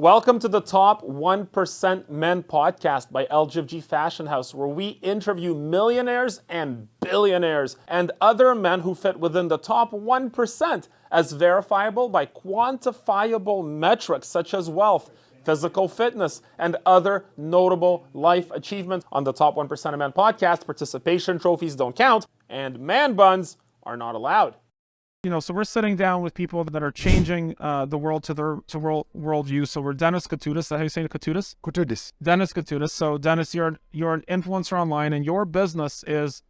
Welcome to the Top 1% Men podcast by LGFG Fashion House, where we interview millionaires and billionaires and other men who fit within the top 1% as verifiable by quantifiable metrics such as wealth, physical fitness, and other notable life achievements. On the Top 1% of Men podcast, participation trophies don't count and man buns are not allowed. So we're sitting down with people that are changing the world to their worldview. So we're Dennis Koutoudis. Is that how you say it, Koutoudis? Koutoudis. Dennis Koutoudis. So Dennis, you're an influencer online, and your business is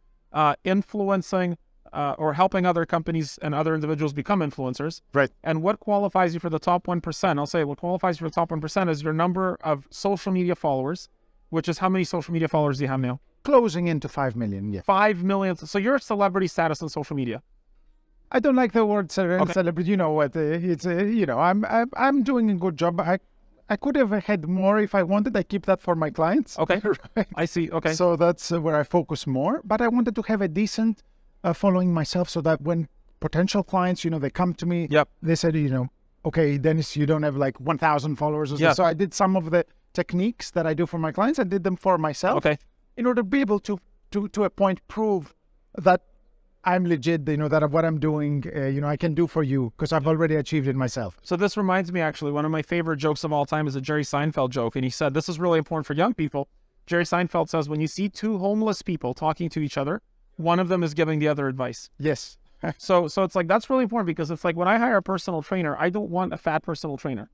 influencing or helping other companies and other individuals become influencers. Right. And what qualifies you for the top 1%? I'll say what qualifies you for the top 1% is your number of social media followers, which is how many social media followers do you have now? Closing into 5 million, yeah. 5 million. So you're a celebrity status on social media. I don't like the word Okay. celebrity. You know what? I'm doing a good job. I could have had more if I wanted. I keep that for my clients. Okay. Right? I see. Okay. So that's where I focus more. But I wanted to have a decent following myself, so that when potential clients, they come to me. Yep. They said, okay, Dennis, you don't have like 1,000 followers or so. Yeah. So I did some of the techniques that I do for my clients. I did them for myself. Okay. In order to be able to a point prove that I'm legit, that what I'm doing, I can do for you because I've already achieved it myself. So this reminds me, actually, one of my favorite jokes of all time is a Jerry Seinfeld joke. And he said, this is really important for young people. Jerry Seinfeld says, when you see two homeless people talking to each other, one of them is giving the other advice. Yes. So it's like, that's really important, because it's like when I hire a personal trainer, I don't want a fat personal trainer.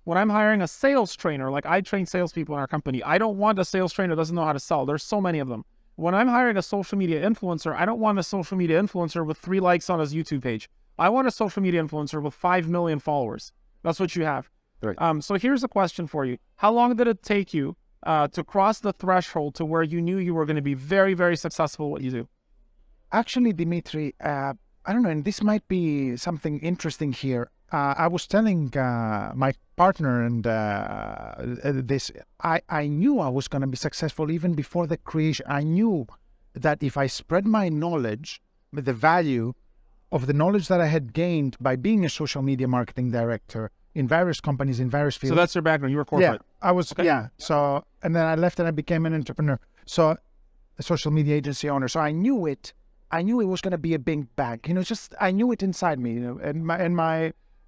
When I'm hiring a sales trainer, like I train salespeople in our company, I don't want a sales trainer who doesn't know how to sell. There's so many of them. When I'm hiring a social media influencer, I don't want a social media influencer with 3 likes on his YouTube page. I want a social media influencer with 5 million followers. That's what you have. Right. So here's a question for you. How long did it take you to cross the threshold to where you knew you were going to be very, very successful at what you do? Actually, Dimitri, I don't know, and this might be something interesting here. I was telling my partner and this, I knew I was going to be successful even before the creation. I knew that if I spread my knowledge, the value of the knowledge that I had gained by being a social media marketing director in various companies, in various fields. So that's your background. You were corporate. Yeah, I was, Okay. yeah. So, and then I left and I became an entrepreneur. So a social media agency owner. So I knew it was going to be a big bang, I knew it inside me,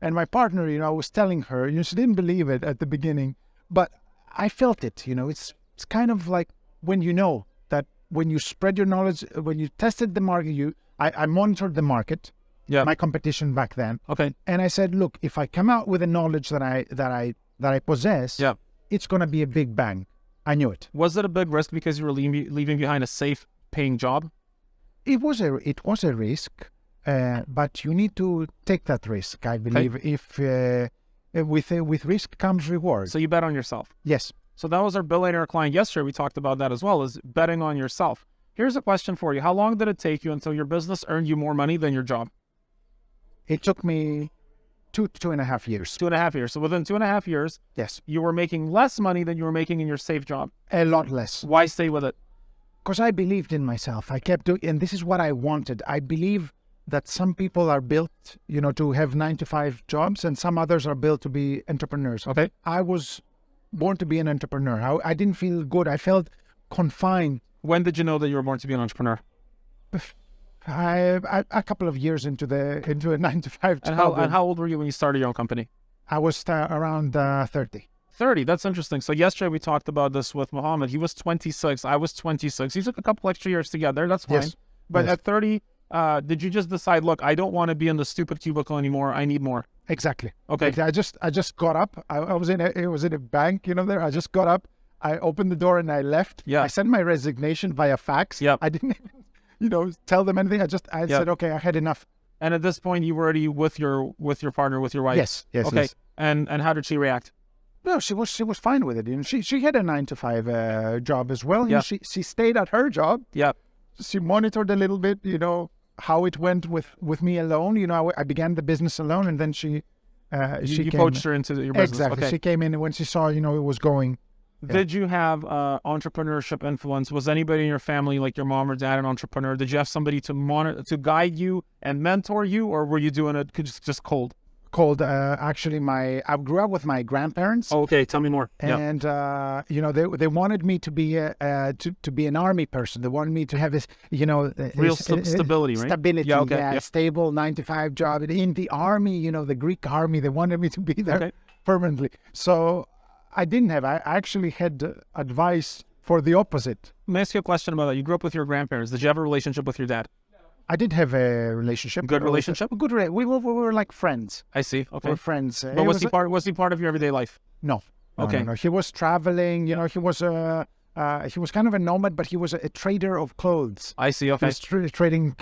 and my partner, I was telling her, she didn't believe it at the beginning, but I felt it, it's kind of like when that when you spread your knowledge, when you tested the market, I monitored the market, Yeah. my competition back then. Okay. And I said, look, if I come out with the knowledge that I possess, Yeah. it's going to be a big bang. I knew it. Was it a big risk because you were leaving behind a safe paying job? It was a risk, but you need to take that risk. I believe if with risk comes reward. So you bet on yourself. Yes. So that was our billionaire client yesterday. We talked about that as well, is betting on yourself. Here's a question for you. How long did it take you until your business earned you more money than your job? It took me 2.5 years. 2.5 years. So within 2.5 years, Yes. you were making less money than you were making in your safe job. A lot less. Why stay with it? Because I believed in myself. I kept doing, and this is what I wanted. I believe that some people are built, to have 9-to-5 jobs, and some others are built to be entrepreneurs. Okay. I was born to be an entrepreneur. I didn't feel good. I felt confined. When did you know that you were born to be an entrepreneur? A couple of years into a 9-to-5 job. And how old were you when you started your own company? I was around 30. 30. That's interesting. So yesterday we talked about this with Mohammed. He was 26. I was 26. He took a couple extra years together. That's fine. Yes. But Yes. at 30, did you just decide, look, I don't want to be in the stupid cubicle anymore. I need more. Exactly. Okay. I just got up. I was in a bank, there. I just got up. I opened the door and I left. Yeah. I sent my resignation via fax. Yep. I didn't even, tell them anything. I said, okay, I had enough. And at this point, you were already with your partner, with your wife. Yes. Okay. Yes. And how did she react? No, she was fine with it. She had a 9-to-5 job as well. Yeah. She stayed at her job. Yeah. She monitored a little bit, how it went with me alone. I began the business alone, and then she You came, poached her into your business. exactly. Okay. She came in, and when she saw, it was going. Yeah. Did you have entrepreneurship influence? Was anybody in your family, like your mom or dad, an entrepreneur? Did you have somebody to guide you and mentor you, or were you doing it just cold? called actually I grew up with my grandparents. Oh, okay, tell me more. Yeah. And they wanted me to be to be an army person. They wanted me to have this, Real stability, right? Stability, Yeah, okay, yeah. stable 9 to 5 job in the army. The Greek army. They wanted me to be there permanently. So I didn't have. I actually had advice for the opposite. Let me ask you a question about that. You grew up with your grandparents. Did you have a relationship with your dad? I did have a relationship. Good relationship? We were like friends. I see. Okay. We were friends. But was he part of your everyday life? No. Okay. No. He was traveling. He was kind of a nomad, but he was a trader of clothes. I see. Okay. He was trading,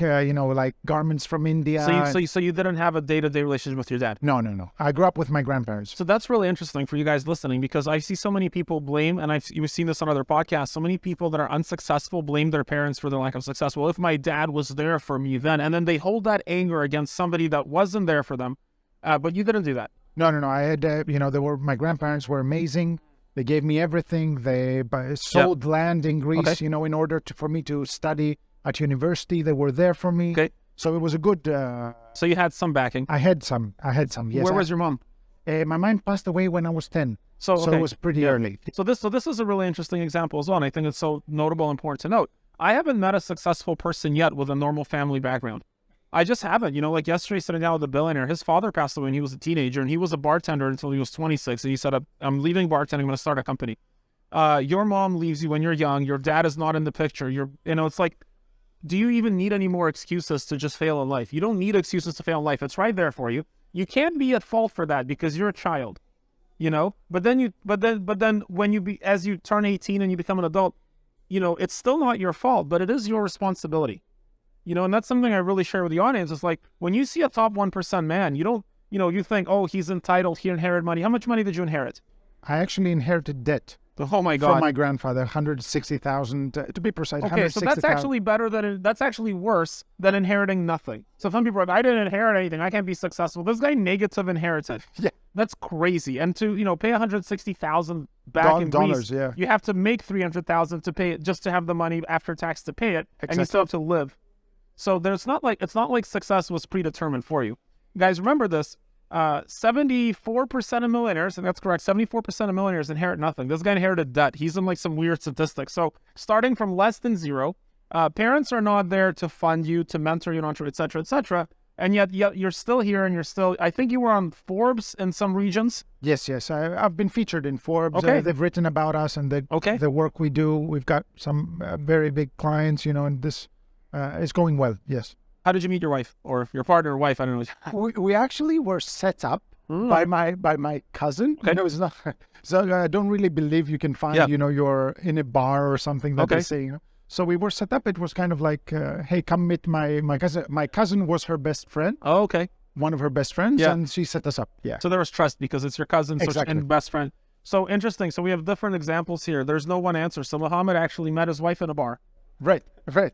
like garments from India. So you didn't have a day-to-day relationship with your dad? No. I grew up with my grandparents. So that's really interesting for you guys listening, because I see so many people blame, and you've seen this on other podcasts, so many people that are unsuccessful blame their parents for their lack of success. Well, if my dad was there for me then, and then they hold that anger against somebody that wasn't there for them, but you didn't do that. No. I had, my grandparents were amazing. They gave me everything. They sold land in Greece, in order for me to study at university. They were there for me. Okay. So it was a good... So you had some backing. I had some, yes. Where was your mom? My mom passed away when I was 10. So it was pretty early. So this is a really interesting example as well, and I think it's so notable and important to note. I haven't met a successful person yet with a normal family background. I just haven't. Like yesterday, sitting down with a billionaire, his father passed away when he was a teenager, and he was a bartender until he was 26. And he said, I'm leaving bartending, I'm going to start a company. Your mom leaves you when you're young. Your dad is not in the picture. It's like, do you even need any more excuses to just fail in life? You don't need excuses to fail in life. It's right there for you. You can't be at fault for that because you're a child, But then when as you turn 18 and you become an adult, it's still not your fault, but it is your responsibility. And that's something I really share with the audience. It's like, when you see a top 1% man, you think, oh, he's entitled, he inherited money. How much money did you inherit? I actually inherited debt. Oh my God. From my grandfather, 160,000 to be precise. Okay, so that's actually that's actually worse than inheriting nothing. So some people are like, I didn't inherit anything, I can't be successful. This guy negative inherited. Yeah. That's crazy. And to, pay 160,000 back in dollars, Greece, yeah. You have to make 300,000 to pay it, just to have the money after tax to pay it, Exactly. and you still have to live. So it's not like success was predetermined for you. Guys, remember this. 74% of millionaires, and that's correct, 74% of millionaires inherit nothing. This guy inherited debt. He's in like some weird statistics. So starting from less than zero, parents are not there to fund you, to mentor you, et cetera, et cetera. And yet you're still here, and I think you were on Forbes in some regions. Yes. I've been featured in Forbes. Okay. They've written about us and the work we do. We've got some very big clients, and this is going well, yes. How did you meet your wife or your partner or wife? I don't know. We actually were set up by my cousin. Okay. It's not, so I don't really believe you can find, you're in a bar or something that they say. So we were set up. It was kind of like, hey, come meet my cousin. My cousin was her best friend. Oh, okay. One of her best friends, and she set us up. Yeah. So there was trust because it's your cousin and best friend. So interesting. So we have different examples here. There's no one answer. So Muhammad actually met his wife in a bar. Right.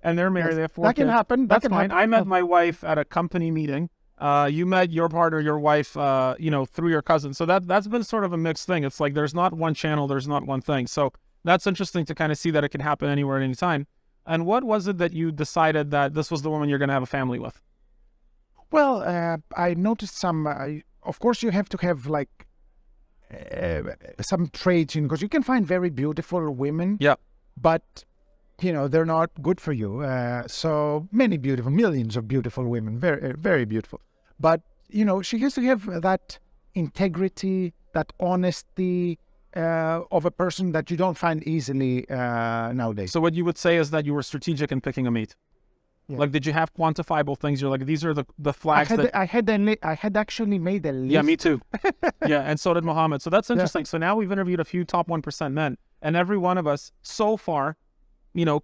And they're married. They have 4 kids. That can happen. That's fine. I met my wife at a company meeting. You met your partner, your wife, through your cousin. So that's been sort of a mixed thing. It's like there's not one channel, there's not one thing. So that's interesting to kind of see that it can happen anywhere at any time. And what was it that you decided that this was the woman you're going to have a family with? Well, I noticed some. Of course, you have to have like some traits, because you can find very beautiful women. Yeah. But they're not good for you. So many millions of beautiful women, very, very beautiful. But, she has to have that integrity, that honesty of a person that you don't find easily nowadays. So what you would say is that you were strategic in picking a mate. Yeah. Like, did you have quantifiable things? You're like, these are the flags I had actually made a list. Yeah, me too. Yeah, and so did Muhammad. So that's interesting. Yeah. So now we've interviewed a few top 1% men, and every one of us so far,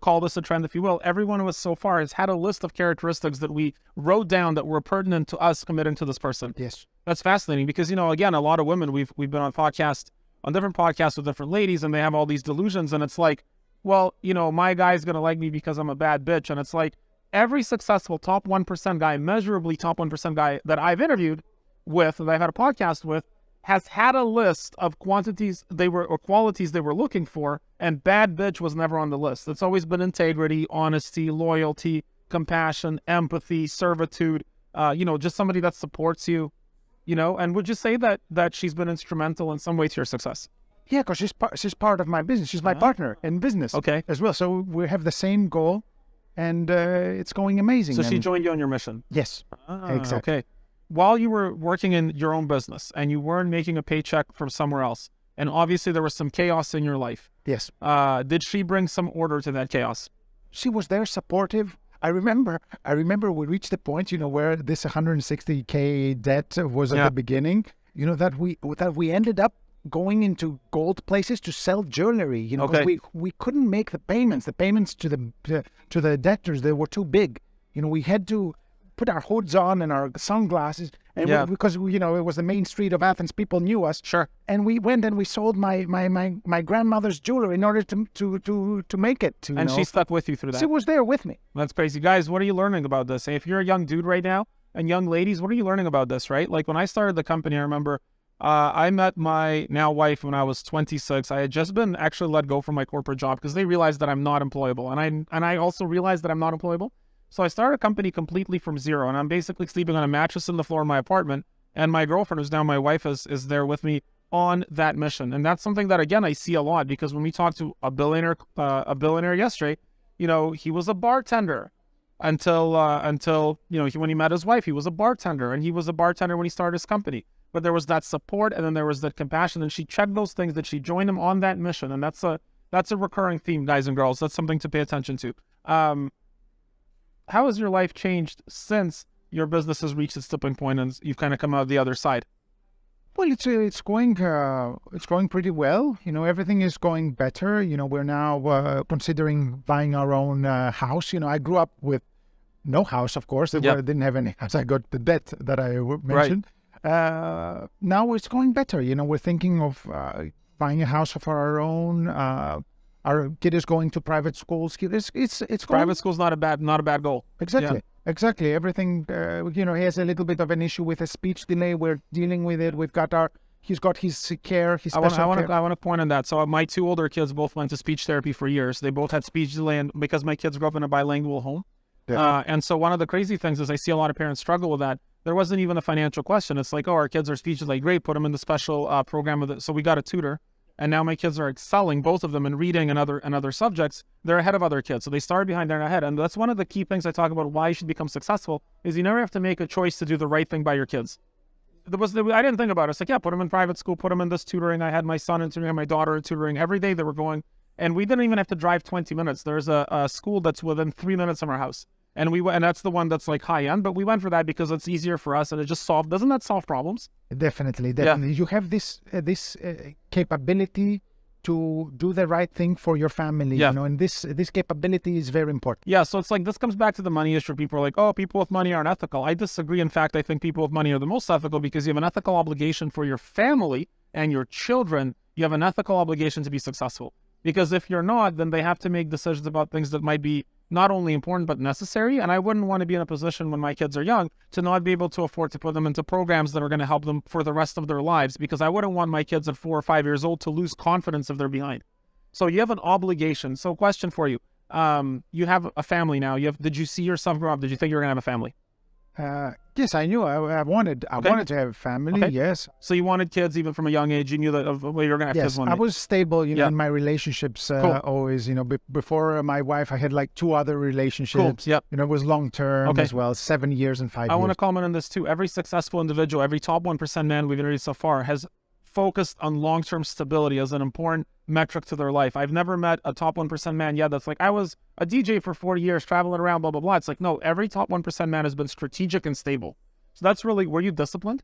call this a trend if you will, every one of us so far has had a list of characteristics that we wrote down that were pertinent to us committing to this person. Yes. That's fascinating because, again, a lot of women, we've been on different podcasts with different ladies, and they have all these delusions, and it's like, well, my guy's going to like me because I'm a bad bitch. And it's like every successful top 1% guy, measurably top 1% guy that I've interviewed with, that I've had a podcast with, has had a list of qualities they were looking for, and bad bitch was never on the list. It's always been integrity, honesty, loyalty, compassion, empathy, servitude, just somebody that supports you. And would you say that she's been instrumental in some way to your success? Yeah, because she's part of my business. She's my partner in business Okay. as well. So we have the same goal, and it's going amazing. So she And joined you on your mission? yes, exactly. Okay. While you were working in your own business and you weren't making a paycheck from somewhere else, and obviously there was some chaos in your life, Yes. did she bring some order to that chaos? She was there, supportive. I remember we reached the point, where this 160K debt was at the beginning, that we ended up going into gold places to sell jewelry, because we couldn't make the payments to the debtors. They were too big. We had to put our hoods on and our sunglasses, and because it was the main street of Athens, people knew us. Sure. And we went and we sold my grandmother's jewelry in order to make it. And she stuck with you through that. She was there with me. That's crazy. Guys, what are you learning about this? If you're a young dude right now, and young ladies, what are you learning about this, right? Like when I started the company, I remember I met my now wife when I was 26. I had just been actually let go from my corporate job because they realized that I'm not employable. And I also realized that I'm not employable. So I started a company completely from zero, and I'm basically sleeping on a mattress in the floor of my apartment. And my girlfriend, who's now my wife, is there with me on that mission. And that's something that, again, I see a lot, because when we talked to a billionaire yesterday, he was a bartender until when he met his wife, he was a bartender, and he was a bartender when he started his company. But there was that support, and then there was that compassion, and she checked those things, that she joined him on that mission. And that's a recurring theme, guys and girls. That's something to pay attention to. How has your life changed since your business has reached its tipping point and you've kind of come out the other side? Well, it's going pretty well. Everything is going better. We're now considering buying our own house. I grew up with no house, of course. I didn't have any house. I got the debt that I mentioned. Right. Now it's going better. We're thinking of buying a house of our own. Our kid is going to private schools. It's private school's not a bad goal. Exactly. Yeah. Exactly. Everything, he has a little bit of an issue with a speech delay. We're dealing with it. He's got his care, his special care. I want to point on that. So my two older kids both went to speech therapy for years. They both had speech delay, and because my kids grew up in a bilingual home. And so one of the crazy things is I see a lot of parents struggle with that. There wasn't even a financial question. It's like, our kids are speech delay. Great, put them in the special program. So we got a tutor. And now my kids are excelling, both of them, in reading and other subjects. They're ahead of other kids. So they started behind, they're ahead. And that's one of the key things I talk about why you should become successful, is you never have to make a choice to do the right thing by your kids. I didn't think about it. It's like, put them in private school, put them in this tutoring. I had my son in tutoring, my daughter in tutoring. Every day they were going. And we didn't even have to drive 20 minutes. There's a school that's within 3 minutes of our house. And that's the one that's like high end, but we went for that because it's easier for us, and it just doesn't that solve problems? Definitely. Yeah. You have this capability to do the right thing for your family, and this capability is very important. Yeah, so it's like, this comes back to the money issue. People are like, people with money aren't ethical. I disagree. In fact, I think people with money are the most ethical, because you have an ethical obligation for your family and your children. You have an ethical obligation to be successful, because if you're not, then they have to make decisions about things that might be not only important, but necessary. And I wouldn't want to be in a position when my kids are young to not be able to afford to put them into programs that are going to help them for the rest of their lives, because I wouldn't want my kids at 4 or 5 years old to lose confidence if they're behind. So you have an obligation. So question for you. You have a family now. Did you see yourself grow up? Did you think you were going to have a family? Yes, I knew I wanted to have a family. Okay. Yes. So you wanted kids even from a young age. You knew that you were going to have kids one day. I was stable, in my relationships. Cool. Always, before my wife, I had like 2 other relationships. Cool. Yep. It was long term as well, 7 years and 5 years. I want to comment on this too. Every successful individual, every top 1% man we've interviewed so far has focused on long-term stability as an important metric to their life. I've never met a top 1% man yet that's like, I was a DJ for 40 years, traveling around, blah, blah, blah. It's like, no, every top 1% man has been strategic and stable. So that's really, were you disciplined?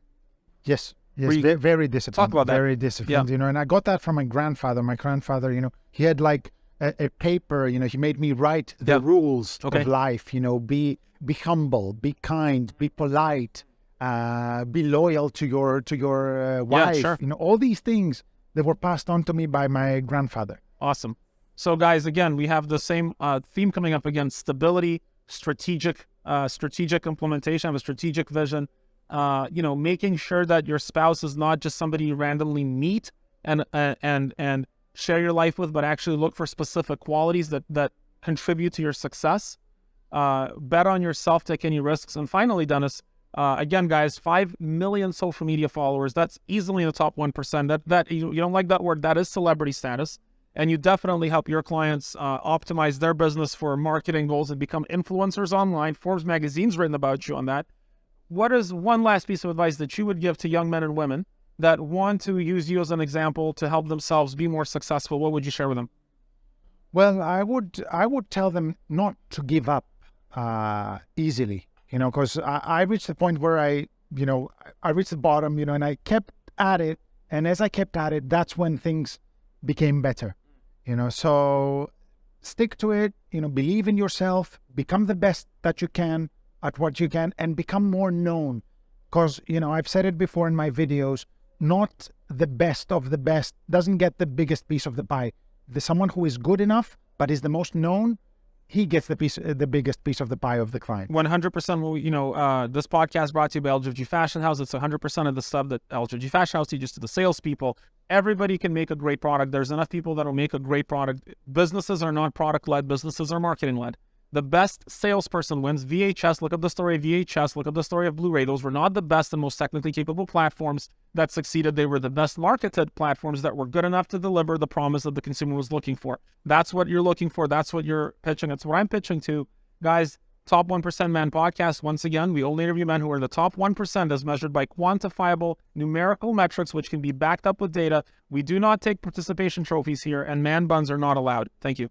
Yes, very disciplined. Talk about that. Very disciplined, and I got that from my grandfather. My grandfather, he had like a paper, he made me write the rules of life, be humble, be kind, be polite, be loyal to your wife. Sure. All these things that were passed on to me by my grandfather. Awesome. So guys, again, we have the same theme coming up again: stability, strategic implementation of a strategic vision. Making sure that your spouse is not just somebody you randomly meet and share your life with, but actually look for specific qualities that contribute to your success. Bet on yourself, take any risks, and finally, Dennis, Again, guys, 5 million social media followers. That's easily in the top 1%. That you don't like that word. That is celebrity status. And you definitely help your clients optimize their business for marketing goals and become influencers online. Forbes magazine's written about you on that. What is one last piece of advice that you would give to young men and women that want to use you as an example to help themselves be more successful? What would you share with them? Well, I would tell them not to give up easily, because I reached the point where I reached the bottom, and I kept at it. And as I kept at it, that's when things became better, so stick to it, believe in yourself, become the best that you can at what you can, and become more known. Because, I've said it before in my videos, not the best of the best doesn't get the biggest piece of the pie. There's someone who is good enough, but is the most known, he gets the biggest piece of the pie of the client. 100%. This podcast brought to you by LGFG Fashion House. It's 100% of the stuff that LGFG Fashion House teaches to the salespeople. Everybody can make a great product. There's enough people that will make a great product. Businesses are not product-led. Businesses are marketing-led. The best salesperson wins. VHS, look up the story of VHS, look up the story of Blu-ray. Those were not the best and most technically capable platforms that succeeded. They were the best marketed platforms that were good enough to deliver the promise that the consumer was looking for. That's what you're looking for. That's what you're pitching. It's what I'm pitching to. Guys, Top 1% Man podcast. Once again, we only interview men who are in the top 1% as measured by quantifiable numerical metrics, which can be backed up with data. We do not take participation trophies here, and man buns are not allowed. Thank you.